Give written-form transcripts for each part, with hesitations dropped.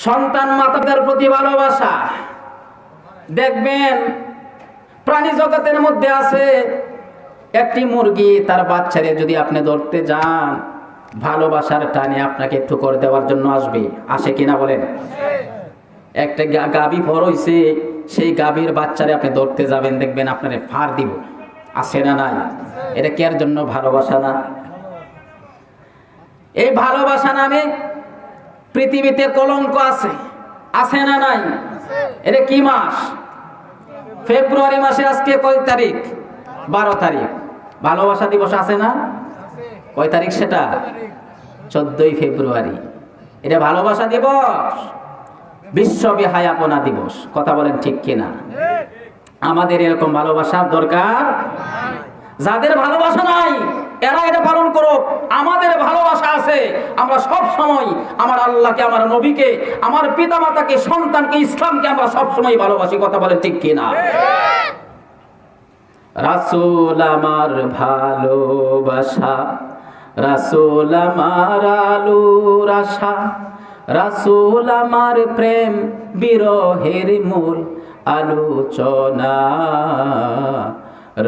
সন্তান মাতার প্রতি ভালোবাসা। দেখবেন প্রাণী জগতের মধ্যে আছে একটি মুরগি তার বাচ্চারে যদি আপনি ধরতে যান, ভালোবাসার টানে আপনাকে ঠুকর দেওয়ার জন্য আসবে। আসে কিনা বলেন? একটা গাভী বড় হইছে, সেই গাভীর বাচ্চারে আপনি ধরতে যাবেন, দেখবেন আপনারে ফাড় দিব। আছে না নাই? এটা কি এর জন্য ভালোবাসা না? এই ভালোবাসা নামে পৃথিবীতে কলঙ্ক আছে। আছে না নাই? এটা কি মাস? ফেব্রুয়ারি মাসে আজকে কয় তারিখ? 12 তারিখ। ভালোবাসা দিবস আছে না? কয় তারিখ সেটা? 14ই ফেব্রুয়ারি। এটা ভালোবাসা দিবস, বিশ্ব বিহায়াপনা দিবস। কথা বলেন ঠিক কিনা? আমাদের এরকম ভালোবাসার দরকার। যাদের ভালোবাসা নাই এরা এটা পালন করো। আমাদের ভালোবাসা আছে। আমরা সব সময় আমার আল্লাহকে, আমার নবীকে, আমার পিতা মাতাকে, সন্তানকে, ইসলামকে আমরা সব সময় ভালোবাসি। কথা বলেন ঠিক কিনা? রাসূল আমার ভালোবাসা, রাসূল আমার আলোর আশা, রাসূল আমার প্রেম বিরহের মূল আলোচনা,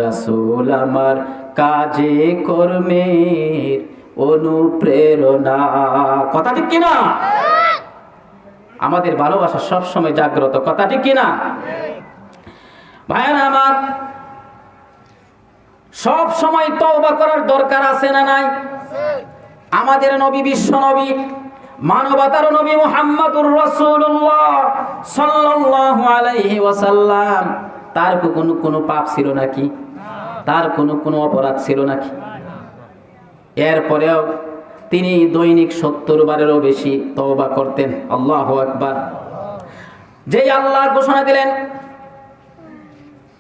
রাসূল আমার কাজে কর্মের অনুপ্রেরণা। কথা ঠিক কিনা? আমাদের ভালোবাসা সব সময় জাগ্রত। কথা ঠিক কিনা? ভাইরা আমার, সব সময় তওবা করার দরকার আছে না নাই? আমাদের নবী, বিশ্ব নবী, মানবতার নবী মুহাম্মদুর রাসূলুল্লাহ সাল্লাল্লাহু আলাইহি ওয়াসাল্লাম, তার কোনো পাপ ছিল নাকি? তার কোনো অপরাধ ছিল নাকি? এরপরেও তিনি দৈনিক 70 বারেরও বেশি তওবা করতেন। আল্লাহু আকবার। যেই আল্লাহ ঘোষণা দিলেন,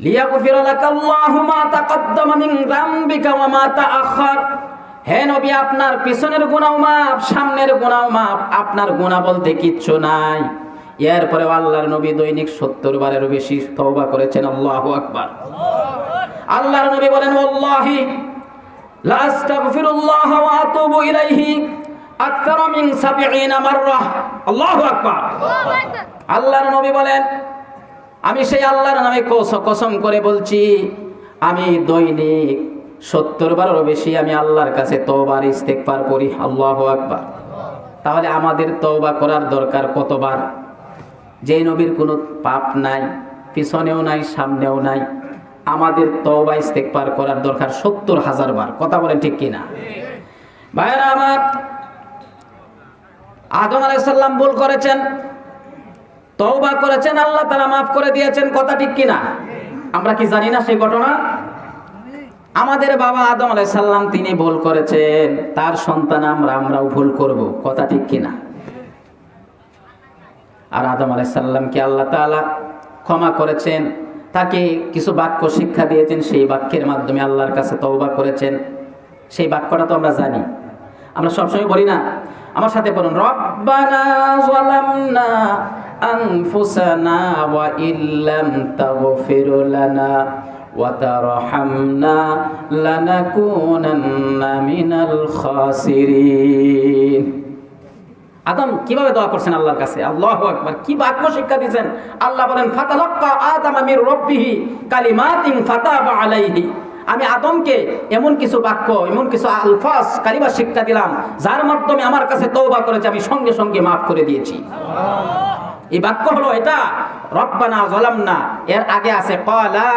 লিয়াগফিরা লাকাল্লাহু মা তাকদ্দামা মিন যামবিকা ওয়া মা তাআখার। হে নবী, আপনার পিছনের গুনাহ মাফ, সামনের গুনাহ মাফ, আপনার গুনাহ বলতে কিচ্ছু নাই। এরপরে আল্লাহর নবী দৈনিক 70 বারেরও বেশি তওবা করেছেন। আল্লাহু আকবার। আল্লাহর নবী বলেন, ওয়াল্লাহি লা আস্তাগফিরুল্লাহ ওয়া আতুবু ইলাইহি আকতার মিন 70 মাররা। আল্লাহু আকবার। আল্লাহর নবী বলেন, আমি সেই আল্লাহর নামে কসম করে বলছি, আমি দৈনিক 70 বারেরও বেশি আমি আল্লাহর কাছে তওবা আর ইস্তেগফার করি। আল্লাহু আকবার। তাহলে আমাদের তওবা করার দরকার কতবার? যে নবীর কোনো পাপ নাই, পিছনেও নাই, সামনেও নাই, আমাদের তওবা ইস্তেগফার করার দরকার 70,000 বার। কথা বলেন ঠিক কিনা? ভাইরা আমার, আদম আলাইহিস সালাম ভুল করেছেন, তওবা করেছেন, আল্লাহ তাআলা মাফ করে দিয়েছেন। কথা ঠিক কিনা? আমরা কি জানি না সেই ঘটনা? আমাদের বাবা আদম আলাইহিস সালাম তিনি ভুল করেছেন, তার সন্তান আমরাও ভুল করব। কথা ঠিক কিনা? আর আদম আলাইহিস সালামকে আল্লাহ তাআলা ক্ষমা করেছেন, তাকে কিছু বাক্য শিক্ষা দিয়েছেন, সেই বাক্যের মাধ্যমে আল্লাহর কাছে তওবা করেছেন। সেই বাক্যটা তো আমরা জানি, আমরা সবসময় বলি না? আমার সাথে বলুন, রব্বানা যালামনা আনফুসানা ওয়া ইল্লাম তাগফির লানা ওয়া তারহামনা লানাকুনান্না মিনাল খাসিরিন। আদম কিভাবে দোয়া করছেন আল্লাহর কাছে? আল্লাহু আকবার। কি বাক্য শিক্ষা দিয়েছেন? আল্লাহ বলেন, ফাতালাক্কা আদামা মির রাব্বিহি কালিমাতিন ফাতাবা আলাইহি। আমি আদমকে এমন কিছু বাক্য, এমন কিছু আলফাজ, কালিমা শিক্ষা দিলাম, যার মাধ্যমে আমার কাছে তওবা করেছে, আমি সঙ্গে সঙ্গে মাফ করে দিয়েছি। এই বাক্য হলো এটা, রব্বানা যালামনা। এর আগে আছে ক্বালা।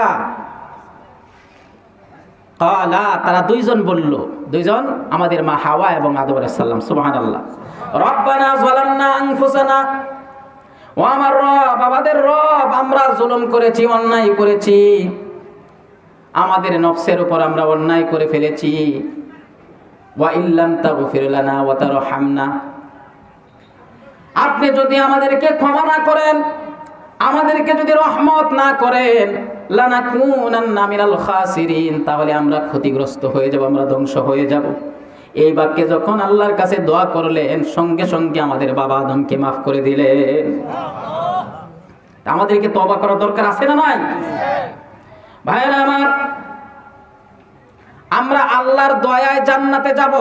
তারা দুইজন বলল, দুইজন, আমাদের মা হাওয়া এবং আদম আলাইহিস সালাম। সুবহানাল্লাহ। রব্বানা যালামনা আনফুসানা, ও আমার রব, আমাদের রব, আমরা জুলুম করেছি, অন্যায় করেছি, আমাদের নফসের উপর আমরা অন্যায় করে ফেলেছি। ওয়া ইল্লাম তাগফির লানা ওয়া তারহামনা, আপনি যদি আমাদেরকে ক্ষমা না করেন, আমাদেরকে যদি রহমত না করেন, লানাকুনান্না মিনাল খাসিরিন, তাহলে আমরা ক্ষতিগ্রস্ত হয়ে যাব, আমরা ধ্বংস হয়ে যাব। এই বাক্যে যখন আল্লাহর কাছে দোয়া করলেন, সঙ্গে সঙ্গে আমাদের বাবা আদমকে মাফ করে দিলেন। আমাদেরকে তওবা করার দরকার আছে না নাই? ভাইরা আমার, আমরা আল্লাহর দয়ায় জান্নাতে যাব।